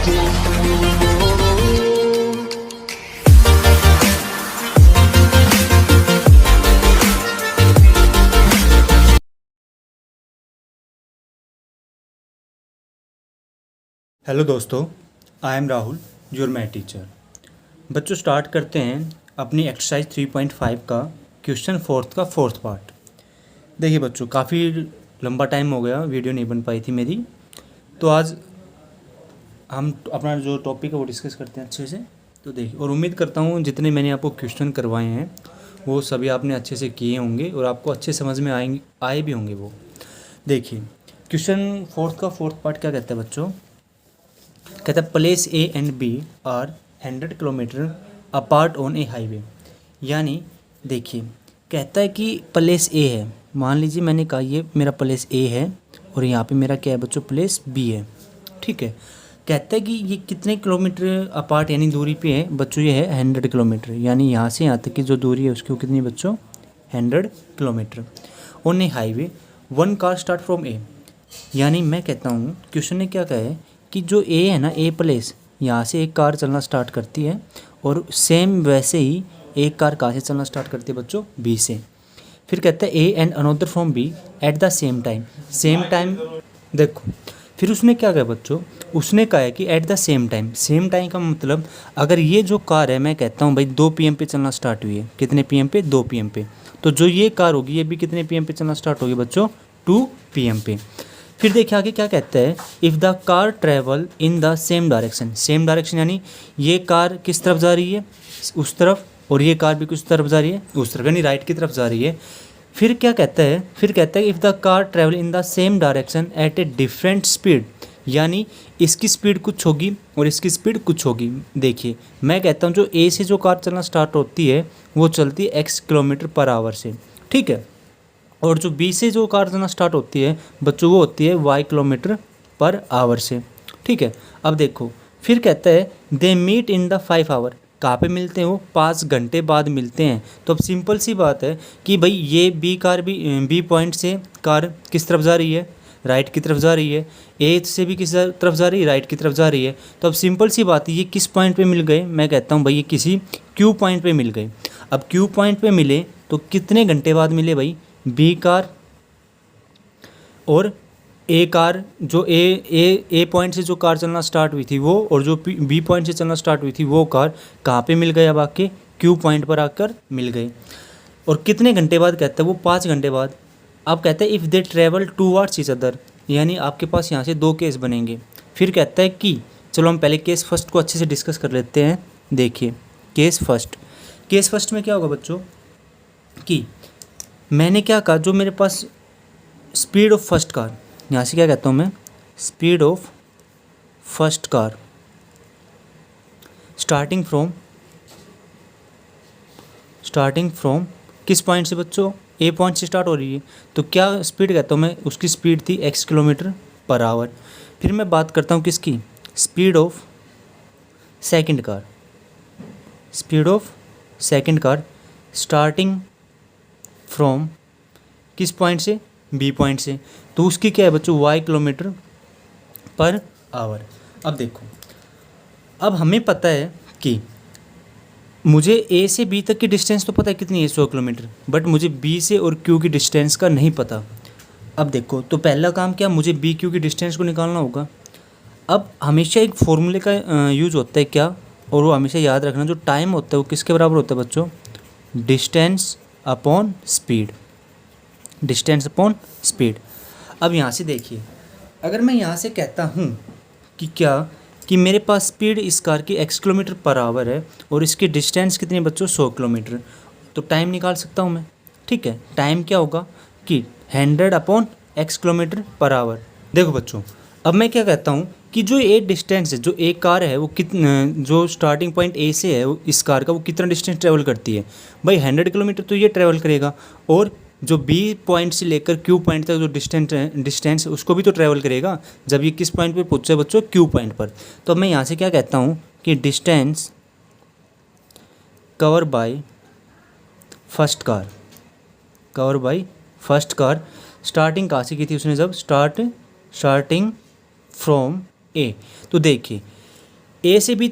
Hello दोस्तों, I am Rahul, your math teacher. बच्चों, start करते हैं अपनी एक्सरसाइज 3.5 का क्वेश्चन फोर्थ का फोर्थ पार्ट। देखिए बच्चों, काफ़ी लंबा टाइम हो गया, वीडियो नहीं बन पाई थी मेरी, तो आज हम अपना जो टॉपिक है वो डिस्कस करते हैं अच्छे से। तो देखिए, और उम्मीद करता हूँ जितने मैंने आपको क्वेश्चन करवाए हैं वो सभी आपने अच्छे से किए होंगे और आपको अच्छे समझ में आए भी होंगे वो। देखिए, क्वेश्चन फोर्थ का फोर्थ पार्ट क्या कहता है बच्चों? कहता है place A and B are 100 kilometer apart on a highway. यानी देखिए, कहता है कि प्लेस ए है, मान लीजिए मैंने कहा ये मेरा प्लेस ए है और यहाँ पे मेरा क्या है बच्चों, प्लेस बी है। ठीक है, कहता है कि ये कितने किलोमीटर अपार्ट यानी दूरी पे है बच्चों, ये है 100 किलोमीटर। यानी यहाँ से यहाँ तक की जो दूरी है उसकी वो कितनी है बच्चों, 100 kilometre. On a highway one car start from A. यानी मैं कहता हूँ क्वेश्चन ने क्या कहा है कि जो ए है ना, ए प्लेस, यहाँ से एक कार चलना स्टार्ट करती है और सेम वैसे ही एक कार कहाँ से चलना स्टार्ट करती है बच्चों, बी से। फिर कहता है A and another from B at the same time. Same time देखो, फिर उसने क्या कहा बच्चों, उसने कहा है कि eight the same time. Same time का मतलब अगर ये जो कार है, मैं कहता हूँ भाई 2 PM पे चलना स्टार्ट हुई है, कितने PM पे, 2 PM पे, तो जो ये कार होगी ये भी कितने PM पे चलना स्टार्ट होगी बच्चों, 2 PM पे। फिर देखिए आगे क्या कहता है, if the car travel in the same direction. Same direction यानी ये कार किस तरफ जा रही है, उस तरफ, और ये कार भी किस तरफ जा रही है, उस तरफ, यानी राइट की तरफ जा रही है। फिर क्या कहता है, फिर कहता है if the car travel in the same direction at a different speed. यानी इसकी स्पीड कुछ होगी और इसकी स्पीड कुछ होगी। देखिए मैं कहता हूँ जो ए से जो कार चलना स्टार्ट होती है वो चलती है x किलोमीटर पर आवर से। ठीक है, और जो बी से जो कार चलना स्टार्ट होती है बच्चों वो होती है y किलोमीटर पर आवर से। ठीक है, अब देखो फिर कहता है they meet in the 5 hour. कहाँ पे मिलते हैं वो, 5 घंटे बाद मिलते हैं। तो अब सिंपल सी बात है कि भाई ये बी कार भी बी पॉइंट से कार किस तरफ जा रही है, राइट की तरफ जा रही है, ए से भी किस तरफ जा रही है, राइट की तरफ जा रही है। तो अब सिंपल सी बात है ये किस पॉइंट पे मिल गए, मैं कहता हूँ भाई ये किसी क्यू पॉइंट पे मिल गए। अब क्यू पॉइंट पे मिले तो कितने घंटे बाद मिले भाई, बी कार और ए कार, जो ए पॉइंट से जो कार चलना स्टार्ट हुई थी वो, और जो बी पॉइंट से चलना स्टार्ट हुई थी वो कार कहाँ पे मिल गए, अब आके क्यू पॉइंट पर आकर मिल गए। और कितने घंटे बाद कहता है वो, 5 घंटे बाद। अब कहते हैं if they travel towards each other. यानी आपके पास यहाँ से 2 केस बनेंगे। फिर कहता है कि चलो हम पहले केस फर्स्ट को अच्छे से डिस्कस कर लेते हैं। देखिए केस फर्स्ट में क्या होगा बच्चों कि मैंने क्या कहा, जो मेरे पास स्पीड ऑफ फर्स्ट कार, यहाँ से क्या कहता हूँ मैं, speed of first car starting from किस पॉइंट से बच्चों, ए पॉइंट से स्टार्ट हो रही है, तो क्या स्पीड कहता हूँ मैं, उसकी स्पीड थी x किलोमीटर पर आवर। फिर मैं बात करता हूँ किसकी, speed of second car starting from किस पॉइंट से, बी पॉइंट से, तो उसकी क्या है बच्चों, y किलोमीटर पर आवर। अब देखो, अब हमें पता है कि मुझे ए से बी तक की डिस्टेंस तो पता है कितनी है, 100 किलोमीटर, बट मुझे बी से और क्यू की डिस्टेंस का नहीं पता। अब देखो, तो पहला काम क्या, मुझे बी क्यू की डिस्टेंस को निकालना होगा। अब हमेशा एक फॉर्मूले का यूज होता है क्या, और वो हमेशा याद रखना, जो टाइम होता है वो किसके बराबर होता है बच्चों, डिस्टेंस अपॉन स्पीड। अब यहाँ से देखिए, अगर मैं यहाँ से कहता हूँ कि क्या, कि मेरे पास स्पीड इस कार की x किलोमीटर पर आवर है और इसकी डिस्टेंस कितनी है बच्चों, 100 किलोमीटर, तो टाइम निकाल सकता हूँ मैं। ठीक है, टाइम क्या होगा कि 100 upon x kilometre per our. देखो बच्चों, अब मैं क्या कहता हूँ कि जो ये डिस्टेंस है, जो एक कार है वो जो स्टार्टिंग पॉइंट ए से है इस कार का, वो कितना डिस्टेंस ट्रेवल करती है भाई, 100 किलोमीटर तो ये ट्रेवल करेगा, और जो बी पॉइंट से लेकर क्यू पॉइंट तक जो डिस्टेंस है उसको भी तो ट्रैवल करेगा, जब ये किस पॉइंट पे पहुँचे बच्चों, क्यू पॉइंट पर। तो अब मैं यहाँ से क्या कहता हूँ कि distance cover by first car starting कहाँ से की थी उसने, जब स्टार्टिंग फ्रॉम ए। तो देखिए ए से बी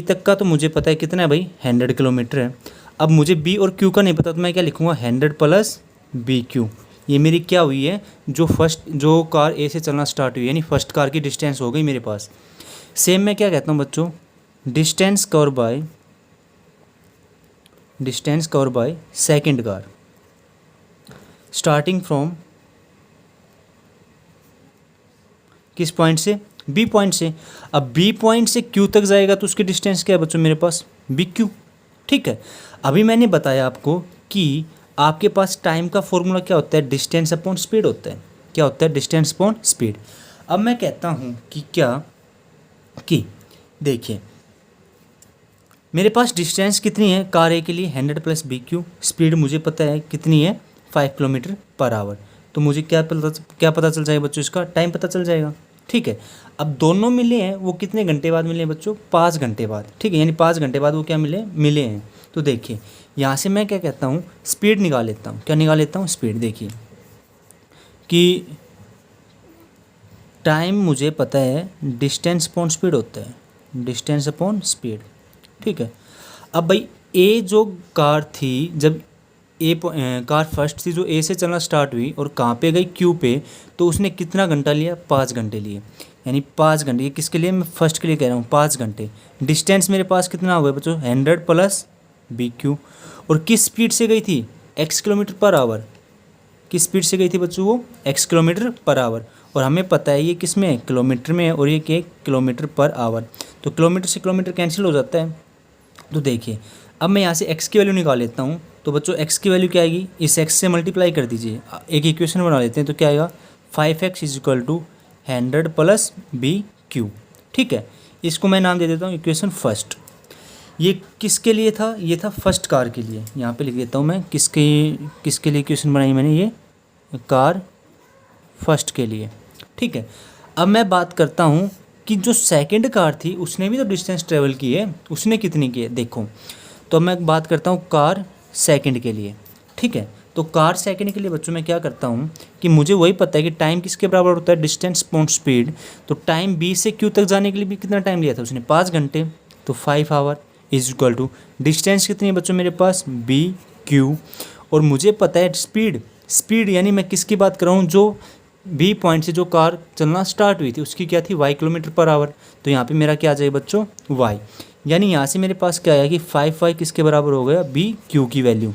तक का तो मुझे पता है कितना है भाई, 100 किलोमीटर है। अब मुझे बी और क्यू का नहीं पता, तो मैं क्या लिखूँगा, 100 प्लस बी क्यू। ये मेरी क्या हुई है, जो कार ए से चलना स्टार्ट हुई है, यानी फर्स्ट कार की डिस्टेंस हो गई मेरे पास। सेम मैं क्या कहता हूँ बच्चों, distance cover by second car starting from किस पॉइंट से, बी पॉइंट से। अब बी पॉइंट से क्यू तक जाएगा तो उसकी डिस्टेंस क्या है बच्चों मेरे पास, बी क्यू। ठीक है, अभी मैंने बताया आपको कि आपके पास टाइम का फॉर्मूला क्या होता है, डिस्टेंस अपॉन स्पीड होता है। क्या होता है, डिस्टेंस अपॉन स्पीड। अब मैं कहता हूँ कि देखिए मेरे पास डिस्टेंस कितनी है कार ए के लिए, 100 प्लस बी क्यू। स्पीड मुझे पता है कितनी है, 5 किलोमीटर पर आवर। तो मुझे क्या पता चल जाएगा बच्चों, इसका टाइम पता चल जाएगा। ठीक है, अब दोनों मिले हैं, वो कितने घंटे बाद मिले हैं बच्चों, 5 घंटे बाद। ठीक है, यानी 5 घंटे बाद वो क्या मिले हैं। तो देखिए यहाँ से मैं क्या कहता हूँ, स्पीड निकाल लेता हूँ। क्या निकाल लेता हूँ, स्पीड। देखिए कि टाइम मुझे पता है डिस्टेंस अपॉन स्पीड होता है, डिस्टेंस अपॉन स्पीड। ठीक है, अब भाई ए जो कार थी, जब कार फर्स्ट थी जो ए से चलना स्टार्ट हुई और कहाँ पे गई, क्यू पे, तो उसने कितना घंटा लिया, 5 घंटे लिए। यानी 5 घंटे, ये किसके लिए, मैं फर्स्ट के लिए कह रहा हूँ, 5 घंटे। डिस्टेंस मेरे पास कितना हो गया बच्चों, 100 प्लस बी क्यू। और किस स्पीड से गई थी, x किलोमीटर पर आवर। किस स्पीड से गई थी बच्चों वो, x किलोमीटर पर आवर। और हमें पता है ये किस में है, किलोमीटर में है, और ये क्या, किलोमीटर पर आवर। तो किलोमीटर से किलोमीटर कैंसिल हो जाता है। तो देखिए अब मैं यहाँ से x की वैल्यू निकाल लेता हूँ। तो बच्चों x की वैल्यू क्या आएगी, इस x से मल्टीप्लाई कर दीजिए, एक इक्वेशन बना लेते हैं। तो क्या आएगा, 5x is equal to 100 plus B Q. ठीक है, इसको मैं नाम दे देता हूँ इक्वेशन फर्स्ट। ये किसके लिए था, ये था फर्स्ट कार के लिए। यहाँ पे लिख देता हूँ मैं किसके लिए इक्वेशन बनाई मैंने, ये कार फर्स्ट के लिए। ठीक है, अब मैं बात करता हूँ कि जो सेकंड कार थी उसने भी तो डिस्टेंस ट्रेवल की है, उसने कितनी की है देखो। तो मैं बात करता हूँ कार सेकंड के लिए। ठीक है, तो कार सेकंड के लिए बच्चों मैं क्या करता हूँ कि मुझे वही पता है कि टाइम किसके बराबर होता है, डिस्टेंस अपॉन स्पीड। तो टाइम बी से क्यू तक जाने के लिए भी कितना टाइम लिया था उसने, 5 घंटे। तो 5 hour is equal to distance कितनी है बच्चों मेरे पास, बी क्यू। और मुझे पता है स्पीड यानी मैं किसकी बात कर रहा हूँ, जो बी पॉइंट से जो कार चलना स्टार्ट हुई थी उसकी क्या थी, y किलोमीटर पर आवर। तो यहाँ पे मेरा क्या आ जाएगा बच्चों, y। यानी यहाँ से मेरे पास क्या आया कि 5y किसके बराबर हो गया, बी क्यू की वैल्यू।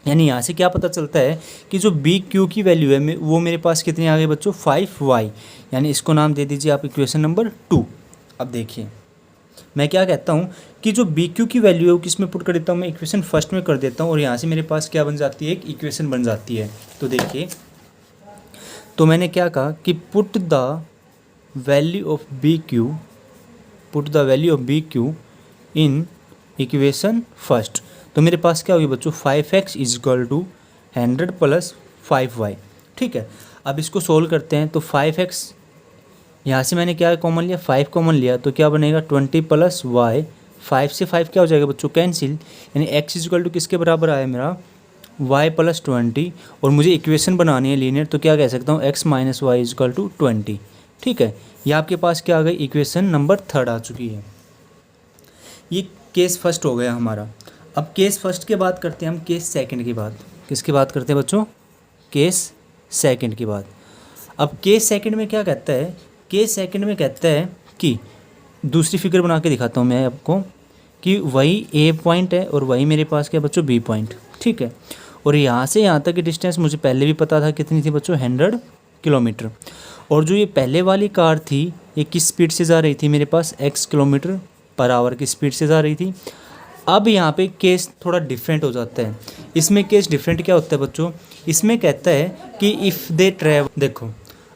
यानी यहाँ से क्या पता चलता है कि जो बी क्यू की वैल्यू है वो मेरे पास कितनी आ गई बच्चों, 5y। यानी इसको नाम दे दीजिए आप इक्वेशन नंबर 2। अब देखिए मैं क्या कहता हूँ कि जो बी क्यू की वैल्यू है वो किस में पुट कर देता हूँ, मैं इक्वेशन फर्स्ट में कर देता हूँ। और यहाँ से मेरे पास क्या बन जाती है, एक इक्वेशन बन जाती है। तो देखिए, तो मैंने क्या कहा कि put the value of B Q in equation first. तो मेरे पास क्या होगी बच्चों, 5x is equal to 100 plus 5y। ठीक है, अब इसको सोल्व करते हैं। तो 5x यहाँ से मैंने क्या कॉमन लिया, 5 कॉमन लिया, तो क्या बनेगा 20 प्लस y। 5 से 5 क्या हो जाएगा बच्चों, कैंसिल। यानी x इज इक्वल टू किसके बराबर आया मेरा, y प्लस 20। और मुझे इक्वेशन बनानी है लीनियर, तो क्या कह सकता हूँ, x minus Y is equal to 20। ठीक है, ये आपके पास क्या आ गई, इक्वेशन नंबर 3 आ चुकी है। ये केस फर्स्ट हो गया हमारा। अब केस फर्स्ट के बाद करते हैं हम केस सेकंड की बात। किसकी बात करते हैं बच्चों, केस सेकंड की बात। अब केस सेकंड में क्या कहता है, केस सेकंड में कहता है कि दूसरी फिगर बना के दिखाता हूँ मैं आपको कि वही ए पॉइंट है और वही मेरे पास क्या बच्चों, बी पॉइंट। ठीक है, और यहाँ से यहाँ तक की डिस्टेंस मुझे पहले भी पता था कितनी थी बच्चों, 100 किलोमीटर। और जो ये पहले वाली कार थी ये किस स्पीड से जा रही थी मेरे पास, x किलोमीटर पर आवर की स्पीड से जा रही थी। अब यहाँ पे केस थोड़ा डिफरेंट हो जाता है। इसमें केस डिफरेंट क्या होता है बच्चों, इसमें कहता है कि इफ़ दे ट्रैवल, देखो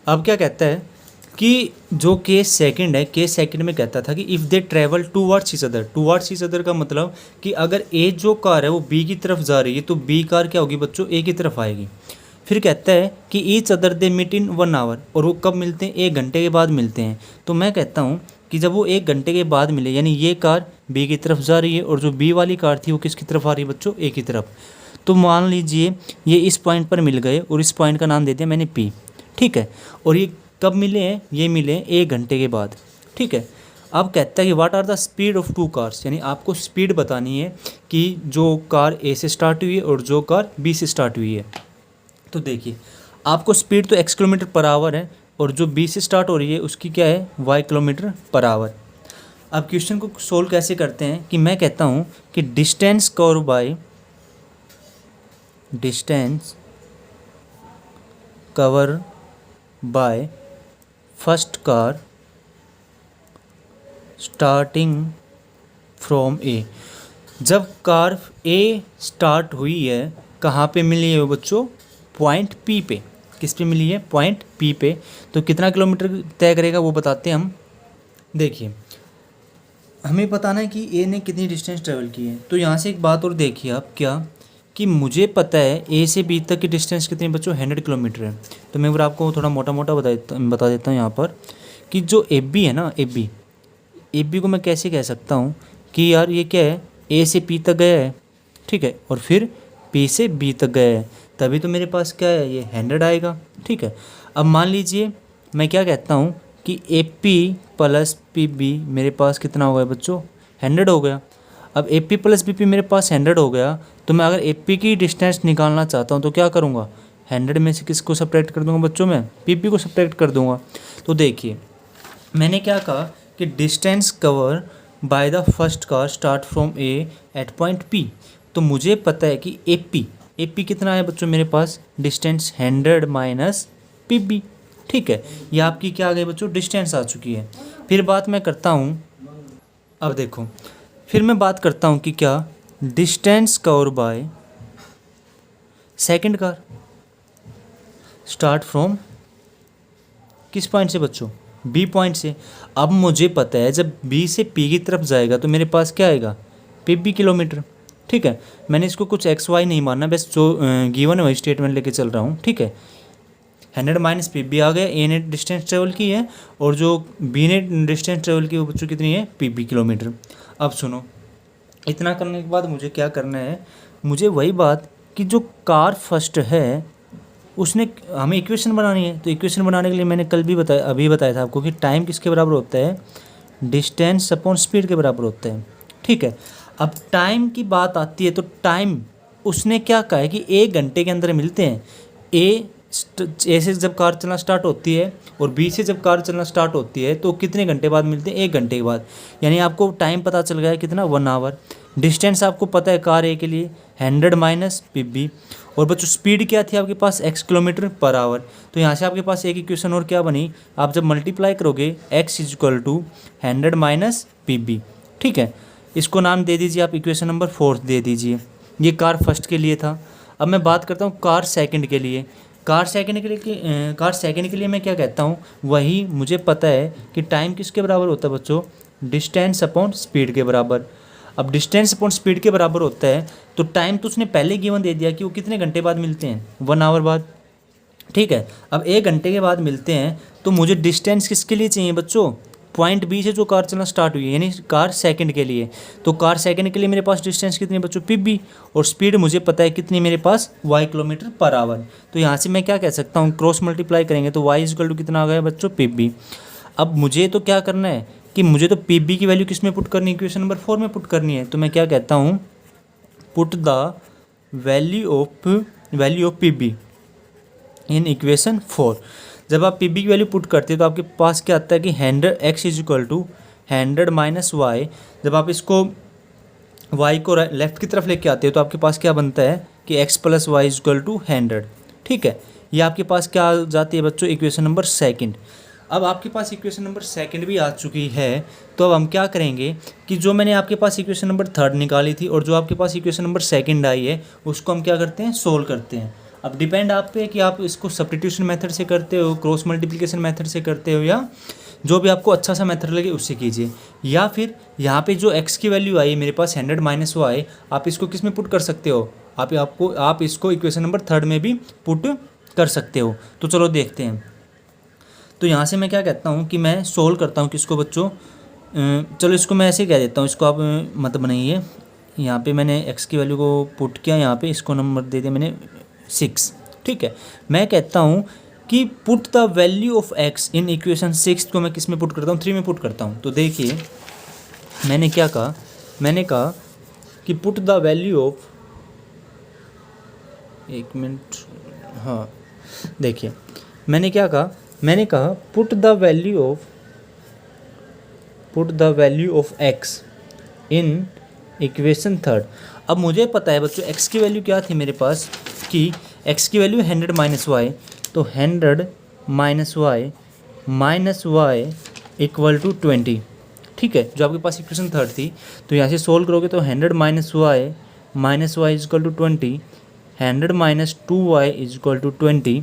अब क्या कहता है कि जो केस सेकंड है, केस सेकंड में कहता था कि if they travel towards each other का मतलब कि अगर ए जो कार है वो बी की तरफ जा रही है तो बी कार क्या होगी बच्चों, ए की तरफ आएगी। फिर कहता है कि each other they meet in 1 hour, और वो कब मिलते हैं, 1 घंटे के बाद मिलते हैं। तो मैं कहता हूँ कि जब वो 1 घंटे के बाद मिले, यानी ये कार बी की तरफ जा रही है और जो बी वाली कार थी वो किसकी तरफ आ रही है बच्चों, ए की तरफ। तो मान लीजिए ये इस पॉइंट पर मिल गए और इस पॉइंट का नाम दे दिया मैंने पी। ठीक है, और ये कब मिले हैं, ये मिले हैं 1 घंटे के बाद। ठीक है, अब कहता है कि what are the speed of two cars, यानी आपको स्पीड बतानी है कि जो कार ए से स्टार्ट हुई है और जो कार बी से स्टार्ट हुई है। तो देखिए आपको स्पीड तो x किलोमीटर पर आवर है और जो बी से स्टार्ट हो रही है उसकी क्या है y किलोमीटर पर आवर। अब क्वेश्चन को सोल्व कैसे करते हैं कि मैं कहता हूँ कि distance cover by first car starting from A. जब कार ए स्टार्ट हुई है कहाँ पे मिली है बच्चों, पॉइंट पी पे। किस पे मिली है, पॉइंट पी पे। तो कितना किलोमीटर तय करेगा वो बताते हैं हम। देखिए हमें बताना है कि ए ने कितनी डिस्टेंस ट्रेवल की है। तो यहाँ से एक बात और देखिए आप, क्या कि मुझे पता है ए से बी तक की डिस्टेंस कितनी बच्चों 100 किलोमीटर है। तो मैं आपको थोड़ा मोटा मोटा बता देता हूँ यहाँ पर कि जो ए बी है ना, ए बी को मैं कैसे कह सकता हूँ कि यार ये क्या है, ए से पी तक गया है, ठीक है, और फिर पी से बी तक गया है, तभी तो मेरे पास क्या है, ये 100 आएगा, ठीक है। अब मान लीजिए मैं क्या कहता हूँ कि A P plus P B मेरे पास कितना हो गया बच्चों, 100 हो गया। अब A P plus B P मेरे पास 100 हो गया, तो मैं अगर ए पी की डिस्टेंस निकालना चाहता हूँ तो क्या करूँगा, 100 में से किसको सब्ट्रैक्ट कर दूँगा बच्चों, मैं पी बी को सब्ट्रैक्ट कर दूँगा। तो देखिए मैंने क्या कहा कि distance cover by the first car start from A at point P. तो मुझे पता है कि ए पी कितना है बच्चों मेरे पास, डिस्टेंस 100 माइनस पी बी, ठीक है। ये आपकी क्या आ गई बच्चों, डिस्टेंस आ चुकी है। फिर बात मैं करता हूँ, अब देखो फिर मैं बात करता हूँ कि क्या distance cover by second car start from किस पॉइंट से बच्चों, बी पॉइंट से। अब मुझे पता है जब बी से पी की तरफ जाएगा तो मेरे पास क्या आएगा, पी बी किलोमीटर, ठीक है। मैंने इसको कुछ एक्स वाई नहीं मानना, बस जो गिवन है वही स्टेटमेंट लेके चल रहा हूँ, ठीक है। 100 माइनस पी बी आ गया, ए ने डिस्टेंस ट्रेवल की है और जो बी ने डिस्टेंस ट्रेवल की वो बच्चों कितनी है, पी बी किलोमीटर। अब सुनो, इतना करने के बाद मुझे क्या करना है, मुझे वही बात कि जो कार फर्स्ट है उसने हमें इक्वेशन बनानी है। तो इक्वेशन बनाने के लिए मैंने कल भी अभी बताया था आपको कि टाइम किसके बराबर होता है, डिस्टेंस अपॉन स्पीड के बराबर होता है, ठीक है। अब टाइम की बात आती है तो टाइम उसने क्या कहा है कि 1 घंटे के अंदर मिलते हैं। ए से जब कार चलना स्टार्ट होती है और बी से जब कार चलना स्टार्ट होती है तो कितने घंटे बाद मिलते हैं, 1 घंटे के बाद। यानी आपको टाइम पता चल गया है कितना, 1 आवर। डिस्टेंस आपको पता है कार ए के लिए 100 माइनस पी बी, और बच्चों स्पीड क्या थी आपके पास, x किलोमीटर पर आवर। तो यहाँ से आपके पास एक इक्वेशन और क्या बनी, आप जब मल्टीप्लाई करोगे x equal to 100 minus P B, ठीक है। इसको नाम दे दीजिए आप, इक्वेशन नंबर 4 दे दीजिए। ये कार फर्स्ट के लिए था। अब मैं बात करता हूँ कार सेकंड के लिए। कार सेकंड के लिए मैं क्या कहता हूँ, वही मुझे पता है कि टाइम किसके बराबर होता है बच्चों, डिस्टेंस अपॉन स्पीड के बराबर। अब डिस्टेंस अपॉन स्पीड के बराबर होता है तो टाइम तो उसने पहले गिवन दे दिया कि वो कितने घंटे बाद मिलते हैं, 1 आवर बाद, ठीक है। अब 1 घंटे के बाद मिलते हैं तो मुझे डिस्टेंस किसके लिए चाहिए बच्चों, पॉइंट बी से जो कार चलना स्टार्ट हुई है, यानी कार सेकंड के लिए। तो कार सेकंड के लिए मेरे पास डिस्टेंस कितनी है बच्चों, पी बी, और स्पीड मुझे पता है कितनी मेरे पास, y किलोमीटर पर आवर। तो यहाँ से मैं क्या कह सकता हूँ, क्रॉस मल्टीप्लाई करेंगे तो y इक्वल टू कितना आ गया बच्चों, पी बी। अब मुझे तो क्या करना है कि मुझे तो पी बी की वैल्यू किस में पुट करनी है, इक्वेशन नंबर 4 में पुट करनी है। तो मैं क्या कहता हूँ, put the value of P be in equation 4। जब आप पी बी की वैल्यू पुट करते हैं तो आपके पास क्या आता है कि 100 x is equal to 100 minus Y. जब आप इसको y को लेफ्ट की तरफ लेके आते हो तो आपके पास क्या बनता है कि x plus Y is equal to 100, ठीक है। ये आपके पास क्या आ जाती है बच्चों, इक्वेशन नंबर 2। अब आपके पास इक्वेशन नंबर 2 भी आ चुकी है। तो अब हम क्या करेंगे कि जो मैंने आपके पास इक्वेशन नंबर 3 निकाली थी और जो आपके पास इक्वेशन नंबर 2 आई है उसको हम क्या करते हैं, सोल्व करते हैं। अब डिपेंड आप पे कि आप इसको सब्स्टिट्यूशन मेथड से करते हो, क्रॉस मल्टीप्लिकेशन मेथड से करते हो, या जो भी आपको अच्छा सा मेथड लगे उससे कीजिए। या फिर यहाँ पे जो x की वैल्यू आई है मेरे पास 100 माइनस वाई, आप इसको किस में पुट कर सकते हो, आप इसको इक्वेशन नंबर 3 में भी पुट कर सकते हो। तो चलो देखते हैं। तो यहाँ से मैं क्या कहता हूँ कि मैं सोल्व करता हूँ किसको बच्चों, चलो इसको मैं ऐसे ही कह देता हूँ, इसको आप मत बनाइए। यहाँ पे मैंने x की वैल्यू को पुट किया, यहाँ पे इसको नंबर दे दिया मैंने 6, ठीक है। मैं कहता हूँ कि put the value of x in equation 6 को मैं किस में पुट करता हूँ, 3 में पुट करता हूँ। तो देखिए मैंने क्या कहा, मैंने कहा कि पुट द वैल्यू ऑफ, एक मिनट, हाँ देखिए मैंने क्या कहा, मैंने कहा put the value of x in equation 3। अब मुझे पता है बच्चों एक्स की वैल्यू क्या थी मेरे पास, कि एक्स की वैल्यू 100 माइनस वाई, तो 100 माइनस वाई इक्वल टू 20, ठीक है, जो आपके पास इक्वेशन 3 थी। तो यहाँ से सोल्व करोगे तो 100 minus Y is equal to 20, 100 minus 2y is equal to 20।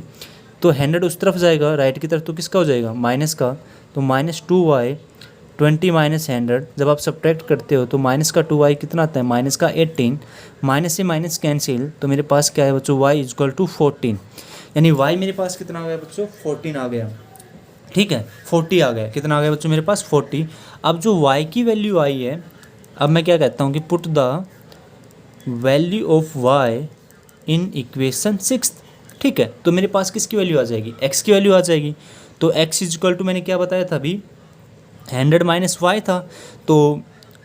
तो 100 उस तरफ जाएगा राइट की तरफ, तो किसका हो जाएगा, माइनस का, तो माइनस 2y, 20 माइनस 100, जब आप सब्ट्रैक्ट करते हो तो माइनस का 2y कितना आता है, माइनस का 18, माइनस से माइनस कैंसिल, तो मेरे पास क्या है बच्चों, y इज इक्वल टू 14, यानी y मेरे पास कितना आ गया बच्चों, 14 आ गया, ठीक है, 40 आ गया, कितना आ गया बच्चों मेरे पास, 40। अब जो y की वैल्यू आई है, अब मैं क्या कहता हूँ कि put the value of y in equation 6, ठीक है। तो मेरे पास किसकी वैल्यू आ जाएगी, x की वैल्यू आ जाएगी। तो x इज इक्वल टू मैंने क्या बताया था अभी, 100 माइनस वाई था, तो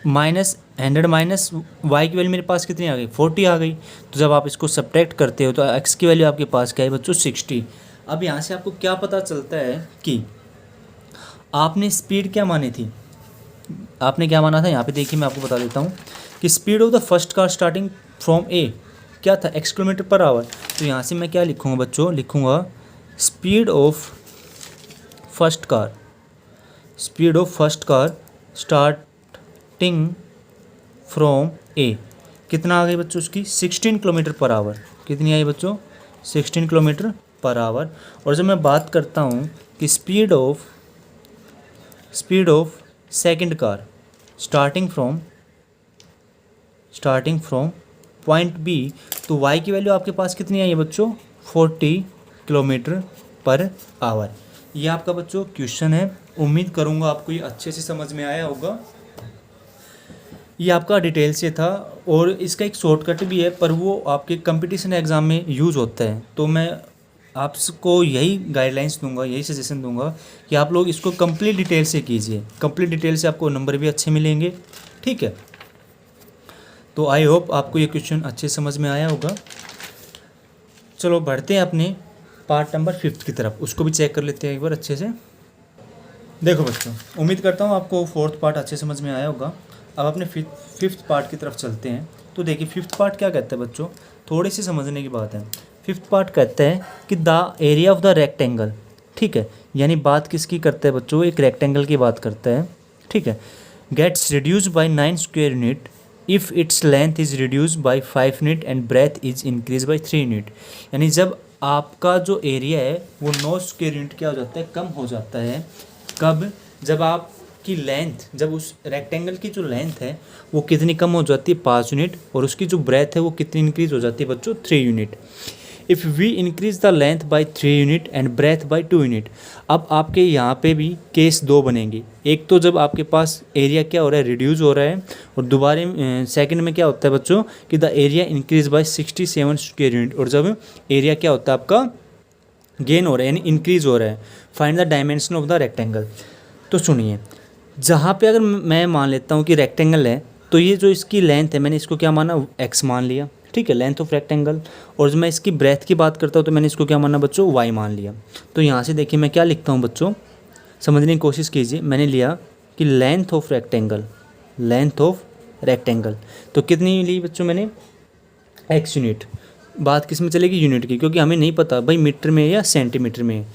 माइनस 100 माइनस वाई की वैल्यू मेरे पास कितनी आ गई, 40 आ गई। तो जब आप इसको सब्ट्रैक्ट करते हो तो x की वैल्यू आपके पास क्या है बच्चों, 60। अब यहाँ से आपको क्या पता चलता है कि आपने स्पीड क्या मानी थी, आपने क्या माना था, यहाँ पे देखिए मैं आपको बता देता हूँ कि speed of the first car starting from A क्या था, x किलोमीटर पर आवर। तो यहाँ से मैं क्या लिखूँगा बच्चों, लिखूँगा speed of first car starting from A, कितना आ गई बच्चों उसकी, 16 किलोमीटर पर आवर, कितनी आई बच्चों, 16 किलोमीटर पर आवर। और जब मैं बात करता हूँ कि speed of second car starting from point B, तो y की वैल्यू आपके पास कितनी आई है बच्चों, 40 किलोमीटर पर आवर। ये आपका बच्चों क्वेश्चन है, उम्मीद करूँगा आपको ये अच्छे से समझ में आया होगा। ये आपका डिटेल से था और इसका एक शॉर्टकट भी है, पर वो आपके कंपटीशन एग्ज़ाम में यूज़ होता है। तो मैं आपको यही गाइडलाइंस दूंगा, यही सजेशन दूंगा कि आप लोग इसको कंप्लीट डिटेल से कीजिए, कंप्लीट डिटेल से आपको नंबर भी अच्छे मिलेंगे, ठीक है। तो आई होप आपको ये क्वेश्चन अच्छे समझ में आया होगा। चलो बढ़ते हैं अपने पार्ट नंबर 5 की तरफ, उसको भी चेक कर लेते हैं एक बार अच्छे से। देखो बच्चों, उम्मीद करता हूँ आपको 4th पार्ट अच्छे समझ में आया होगा। अब अपने 5th पार्ट की तरफ चलते हैं। तो देखिए 5th पार्ट क्या कहता है बच्चों, थोड़ी सी समझने की बात है। 5th पार्ट कहता है कि the area of the rectangle, ठीक है, यानी बात किसकी करता है बच्चों, एक रेक्टेंगल की बात करता है, ठीक है, gets reduce by 9 square unit if it's length is reduce by 5 unit and breadth is increase by 3 unit. यानी जब आपका जो एरिया है वो 9 स्क्वायर यूनिट क्या हो जाता है, कम हो जाता है। कब, जब आपकी लेंथ, जब उस रेक्टेंगल की जो लेंथ है वो कितनी कम हो जाती है, 5 यूनिट, और उसकी जो ब्रेथ है वो कितनी इंक्रीज हो जाती है बच्चों, 3 unit. If we increase the length by 3 unit and breadth by 2 unit. अब आपके यहाँ पे भी केस 2 बनेंगे। एक तो जब आपके पास एरिया क्या हो रहा है, रिड्यूस हो रहा है, और दोबारा सेकंड में क्या होता है बच्चों कि the area increase by 67 square unit, और जब एरिया क्या होता है आपका गेन हो रहा है, यानी इंक्रीज हो रहा है। Find the dimension of the rectangle. तो सुनिए, जहाँ पे अगर मैं मान लेता हूँ कि रेक्टेंगल है, तो ये जो इसकी लेंथ है मैंने इसको क्या माना, x मान लिया, ठीक है, लेंथ ऑफ रेक्टेंगल। और जब मैं इसकी ब्रेथ की बात करता हूँ तो मैंने इसको क्या माना बच्चों, y मान लिया। तो यहाँ से देखिए मैं क्या लिखता हूँ बच्चों, समझने की कोशिश कीजिए। मैंने लिया कि लेंथ ऑफ रेक्टेंगल, तो कितनी ली बच्चों मैंने, x यूनिट। बात किस में चलेगी, यूनिट की, क्योंकि हमें नहीं पता भाई मीटर में या सेंटीमीटर में।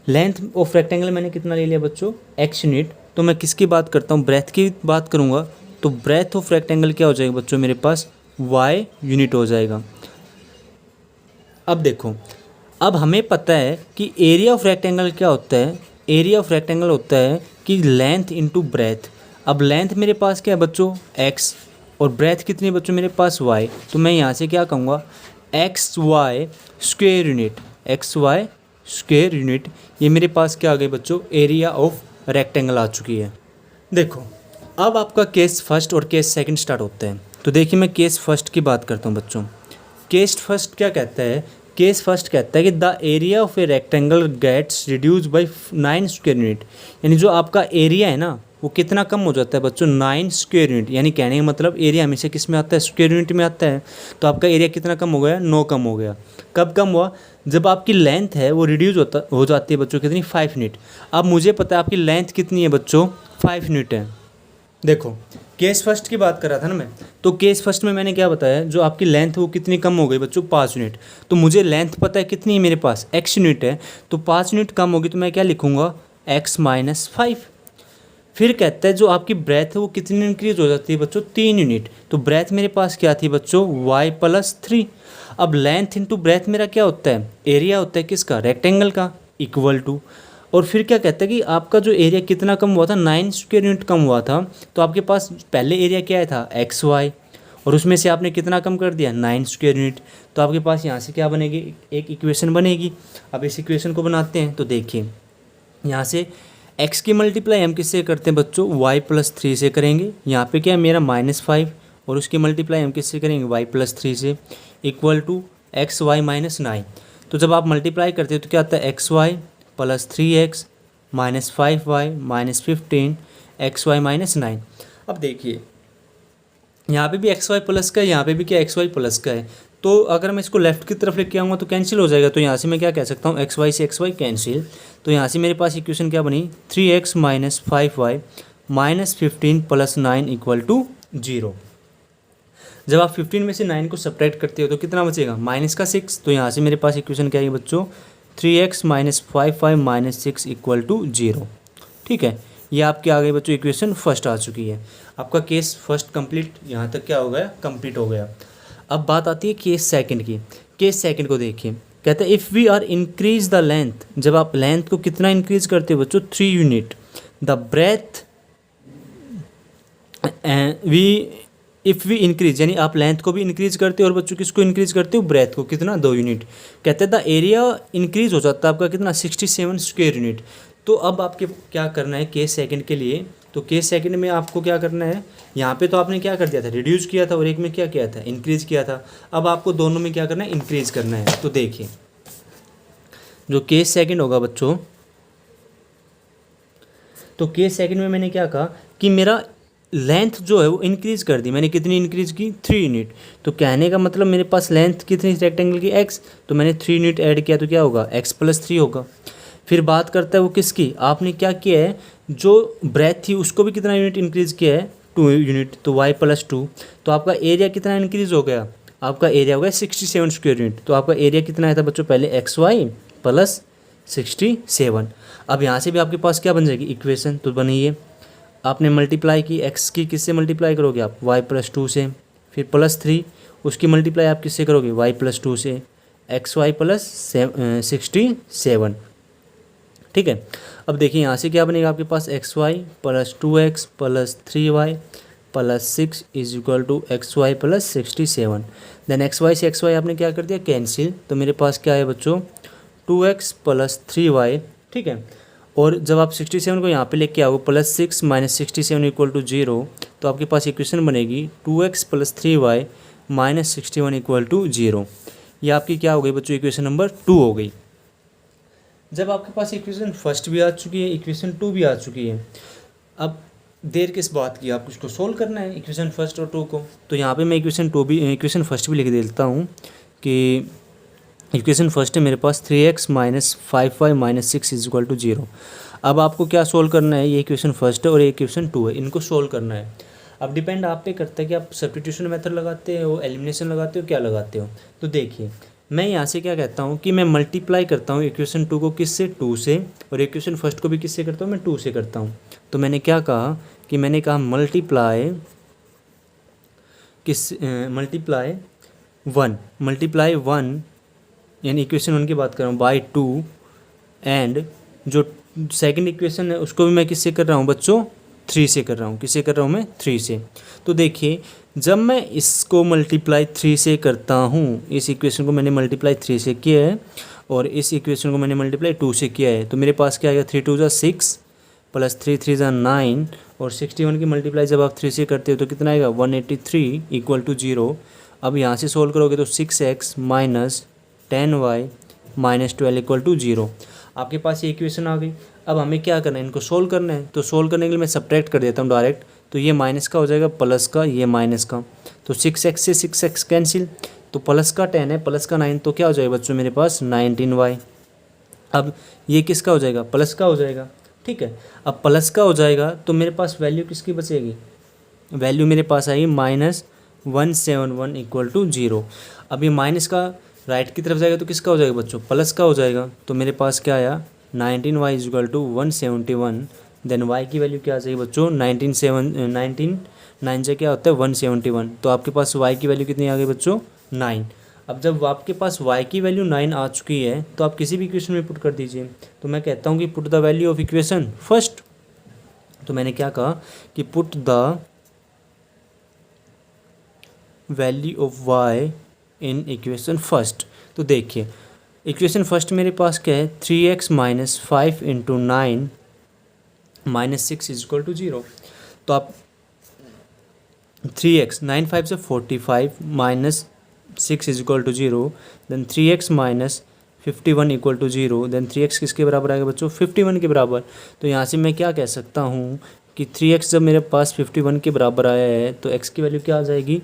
लेंथ ऑफ रेक्टेंगल मैंने कितना ले लिया बच्चों, x यूनिट। तो मैं किसकी बात करता हूँ, ब्रेथ की बात करूँगा, तो ब्रेथ ऑफ रेक्टेंगल क्या हो जाएगा बच्चों मेरे पास, y यूनिट हो जाएगा। अब देखो, अब हमें पता है कि एरिया ऑफ रेक्टेंगल क्या होता है, एरिया ऑफ रेक्टेंगल होता है कि लेंथ इंटू ब्रेथ। अब लेंथ मेरे पास क्या है बच्चों, x, और ब्रेथ कितनी है बच्चों मेरे पास, y। तो मैं यहाँ से क्या कहूँगा, xy स्क्वायर यूनिट, ये मेरे पास क्या आ गई बच्चों, एरिया ऑफ रेक्टेंगल आ चुकी है। देखो अब आपका केस फर्स्ट और केस सेकंड स्टार्ट होते हैं। तो देखिए मैं केस फर्स्ट की बात करता हूँ बच्चों। केस फर्स्ट क्या कहता है केस फर्स्ट कहता है कि the area of a rectangle gets reduce by 9 square unit, यानी जो आपका एरिया है ना वो कितना कम हो जाता है बच्चों, 9 स्क्वायर यूनिट। यानी कहने का मतलब एरिया हमेशा किस में आता है, स्क्वायर यूनिट में आता है। तो आपका एरिया कितना कम हो गया, 9 कम हो गया। कब कम हुआ, जब आपकी लेंथ है वो रिड्यूस हो जाती है बच्चों कितनी, 5 यूनिट। अब मुझे पता है आपकी लेंथ कितनी है बच्चों, 5 यूनिट है। देखो केस फर्स्ट की बात कर रहा था ना मैं, तो केस फर्स्ट में मैंने क्या बताया, जो आपकी लेंथ वो कितनी कम हो गई बच्चों, 5 यूनिट। तो मुझे लेंथ पता है कितनी है मेरे पास, x यूनिट है, तो 5 यूनिट कम होगी तो मैं क्या लिखूँगा, x माइनस 5। फिर कहता है जो आपकी ब्रेथ है वो कितनी इंक्रीज हो जाती है बच्चों, 3 यूनिट। तो ब्रेथ मेरे पास क्या थी बच्चों, y प्लस 3। अब लेंथ इंटू ब्रेथ मेरा क्या होता है, एरिया होता है किसका, रेक्टेंगल का, इक्वल टू। और फिर क्या कहता है कि आपका जो एरिया कितना कम हुआ था, 9 स्क्वायर यूनिट कम हुआ था। तो आपके पास पहले एरिया क्या था, एक्स वाई, और उसमें से आपने कितना कम कर दिया, 9 स्क्वायर यूनिट। तो आपके पास यहाँ से क्या बनेगी, एक इक्वेशन बनेगी। अब इस इक्वेशन को बनाते हैं, तो देखिए यहाँ से x की मल्टीप्लाई हम किससे करते हैं बच्चों, y प्लस 3 से करेंगे। यहाँ पे क्या है मेरा -5, और उसकी मल्टीप्लाई हम किससे करेंगे, y प्लस 3 से, equal to x Y minus 9। तो जब आप मल्टीप्लाई करते हो तो क्या आता है, X Y plus 3x minus 5y minus 15 X Y minus 9। अब देखिए यहाँ पे भी एक्स वाई प्लस का है, यहाँ पे भी क्या एक्स वाई प्लस का है। तो अगर मैं इसको लेफ्ट की तरफ लेके आऊँगा तो कैंसिल हो जाएगा। तो यहाँ से मैं क्या कह सकता हूँ, एक्स वाई से एक्स वाई कैंसिल। तो यहाँ से मेरे पास इक्वेशन क्या बनी, 3x minus 5y minus 15 plus 9 equal to 0। जब आप 15 में से 9 को सब्ट्रैक्ट करते हो तो कितना बचेगा, माइनस का 6। तो यहाँ से मेरे पास इक्वेशन क्या है बच्चों, 3x minus 5y minus 6 equal to 0। ठीक है, ये आपके आ गई बच्चों इक्वेशन फर्स्ट आ चुकी है। आपका केस फर्स्ट कंप्लीट यहाँ तक क्या हो गया, कंप्लीट हो गया। अब बात आती है केस सेकंड की। केस सेकंड को देखिए, कहते हैं if we are increase the length, जब आप लेंथ को कितना इंक्रीज करते हो बच्चों, 3 unit, the breadth if we increase, यानी आप लेंथ को भी इंक्रीज करते हो और बच्चों किसको इंक्रीज करते हो, ब्रेथ को, कितना, 2 यूनिट। कहते हैं द एरिया इंक्रीज हो जाता है आपका कितना, 67 स्क्वायर यूनिट। तो अब आपके क्या करना है केस सेकंड के लिए, तो केस सेकंड में आपको क्या करना है, यहाँ पे तो आपने क्या कर दिया था, रिड्यूस किया था, और एक में क्या किया था, इंक्रीज किया था। अब आपको दोनों में क्या करना है, इंक्रीज करना है। तो देखिए जो केस सेकंड होगा बच्चों, तो केस सेकंड में मैंने क्या कहा कि मेरा लेंथ जो है वो इंक्रीज़ कर दी। मैंने कितनी इंक्रीज़ की, 3 यूनिट। तो कहने का मतलब मेरे पास लेंथ कितनी रेक्टेंगल की, x, तो मैंने 3 यूनिट ऐड किया तो क्या होगा, x प्लस 3 होगा। फिर बात करता है वो किसकी, आपने क्या किया है, जो ब्रेथ थी उसको भी कितना यूनिट इंक्रीज़ किया है, 2 यूनिट, तो y प्लस 2। तो आपका एरिया कितना इंक्रीज़ हो गया, आपका एरिया हो गया 67 स्क्वायर यूनिट। तो आपका एरिया कितना आया था बच्चों, पहले एक्स वाई प्लस 67। अब यहाँ से भी आपके पास क्या बन जाएगी इक्वेशन, तो बनी है, आपने मल्टीप्लाई की, x की किससे मल्टीप्लाई करोगे आप, y प्लस 2 से, फिर प्लस 3, उसकी मल्टीप्लाई आप किससे करोगे, y प्लस 2 से, एक्स वाई प्लस 67। ठीक है, अब देखिए यहाँ से क्या बनेगा आपके पास, x Y plus 2x plus 3y plus 6 is equal to x Y plus 67। Then x Y से एक्स वाई आपने क्या कर दिया, कैंसिल। तो मेरे पास क्या है बच्चों, 2x प्लस 3y। ठीक है, और जब आप 67 को यहाँ पे लेके आओगे, प्लस 6 माइनस 67 इक्वल टू 0, तो आपके पास इक्वेशन बनेगी 2x plus 3y minus 61 equal to 0। ये आपकी क्या हो गई बच्चों, इक्वेशन नंबर 2 हो गई। जब आपके पास इक्वेशन फर्स्ट भी आ चुकी है, इक्वेशन 2 भी आ चुकी है, अब देर किस बात की, आपको इसको सोल्व करना है इक्वेशन फर्स्ट और 2 को। तो यहाँ पे मैं इक्वेशन फर्स्ट भी लिख देता हूँ कि इक्वेशन फर्स्ट है मेरे पास 3x minus 5y minus 6 is equal to 0। अब आपको क्या सोल्व करना है, ये इक्वेशन फर्स्ट है और ये इक्वेशन 2 है, इनको सोल्व करना है। अब डिपेंड आप पे करता है कि आप सब्स्टिट्यूशन मेथड लगाते हो, एलिमिनेशन लगाते हो, क्या लगाते हो। तो देखिए मैं यहाँ से क्या कहता हूँ कि मैं मल्टीप्लाई करता हूँ इक्वेशन 2 को किससे, 2 से, और इक्वेशन फर्स्ट को भी किससे करता हूँ, मैं 2 से करता हूँ। तो मैंने क्या कहा कि मैंने कहा मल्टीप्लाई 1 यानी इक्वेशन 1 की बात कर रहा हूँ, बाई 2, एंड जो सेकंड इक्वेशन है उसको भी मैं किससे कर रहा हूँ बच्चों, 3 से कर रहा हूँ। किससे कर रहा हूँ मैं, 3 से। तो देखिए जब मैं इसको मल्टीप्लाई 3 से करता हूँ, इस इक्वेशन को मैंने मल्टीप्लाई 3 से किया है और इस इक्वेशन को मैंने मल्टीप्लाई 2 से किया है, तो मेरे पास क्या आएगा, 3 2 ज़ा 6 प्लस 3 3 ज़ा 9, और 61 की मल्टीप्लाई जब आप 3 से करते हो तो कितना आएगा, 183 इक्वल टू 0। अब यहाँ से सोल्व करोगे तो 6x minus 10y minus 12 equal to 0। आपके पास ये इक्वेशन आ गई। अब हमें क्या करना है, इनको सोल्व करना है। तो सोल्व करने के लिए मैं सब्ट्रैक्ट कर देता हूँ डायरेक्ट। तो ये माइनस का हो जाएगा प्लस का, ये माइनस का। तो 6x से 6x कैंसिल, तो प्लस का 10 है प्लस का 9, तो क्या हो जाएगा बच्चों मेरे पास 19y। अब ये किसका हो जाएगा, प्लस का हो जाएगा। ठीक है, अब प्लस का हो जाएगा तो मेरे पास वैल्यू किसकी बचेगी, वैल्यू मेरे पास आई -171 इक्वल टू 0। अब ये माइनस का राइट की तरफ जाएगा तो किसका हो जाएगा बच्चों, प्लस का हो जाएगा। तो मेरे पास क्या आया 19y is equal to 171। Then y की वैल्यू क्या आ जाएगी बच्चों 19 9 से क्या होता है 171। तो आपके पास y की वैल्यू कितनी आ गई बच्चों 9। अब जब आपके पास y की वैल्यू 9 आ चुकी है तो आप किसी भी इक्वेशन में पुट कर दीजिए। तो मैं कहता हूँ कि put the value of equation first. तो मैंने क्या कहा कि put the value of y in equation first. तो देखिए इक्वेशन फर्स्ट मेरे पास क्या है 3x minus 5 into 9 minus 6 is equal to 0। तो आप 3x 9 5 से 45 minus 6 is equal to 0। Then 3x minus 51 equal to 0। Then 3x किसके बराबर आएगा बच्चों 51 के बराबर। तो यहाँ से मैं क्या कह सकता हूँ कि 3x जब मेरे पास 51 के बराबर आया है तो x की वैल्यू क्या आ जाएगी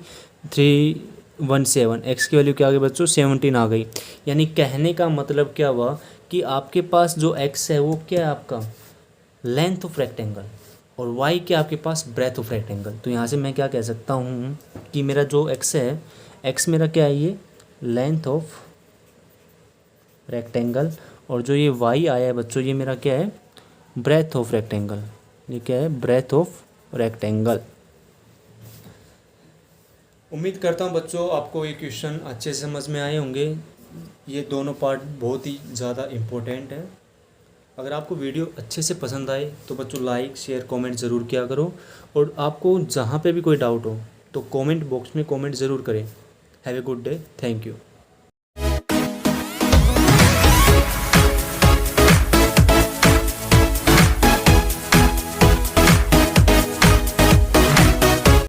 317। x की वैल्यू क्या आ गई बच्चों 17 आ गई। यानी कहने का मतलब क्या हुआ कि आपके पास जो x है वो क्या है आपका लेंथ ऑफ रेक्टेंगल, और y क्या आपके पास ब्रेथ ऑफ रेक्टेंगल। तो यहाँ से मैं क्या कह सकता हूँ कि मेरा जो x है, x मेरा क्या है ये लेंथ ऑफ रेक्टेंगल, और जो ये y आया है बच्चों ये मेरा क्या है ब्रेथ ऑफ रेक्टेंगल। ये क्या है ब्रेथ ऑफ रेक्टेंगल। उम्मीद करता हूँ बच्चों आपको ये क्वेश्चन अच्छे से समझ में आए होंगे। ये दोनों पार्ट बहुत ही ज़्यादा इम्पोर्टेंट है। अगर आपको वीडियो अच्छे से पसंद आए तो बच्चों लाइक शेयर कमेंट ज़रूर किया करो, और आपको जहाँ पे भी कोई डाउट हो तो कमेंट बॉक्स में कमेंट ज़रूर करें। Have a good day, thank you.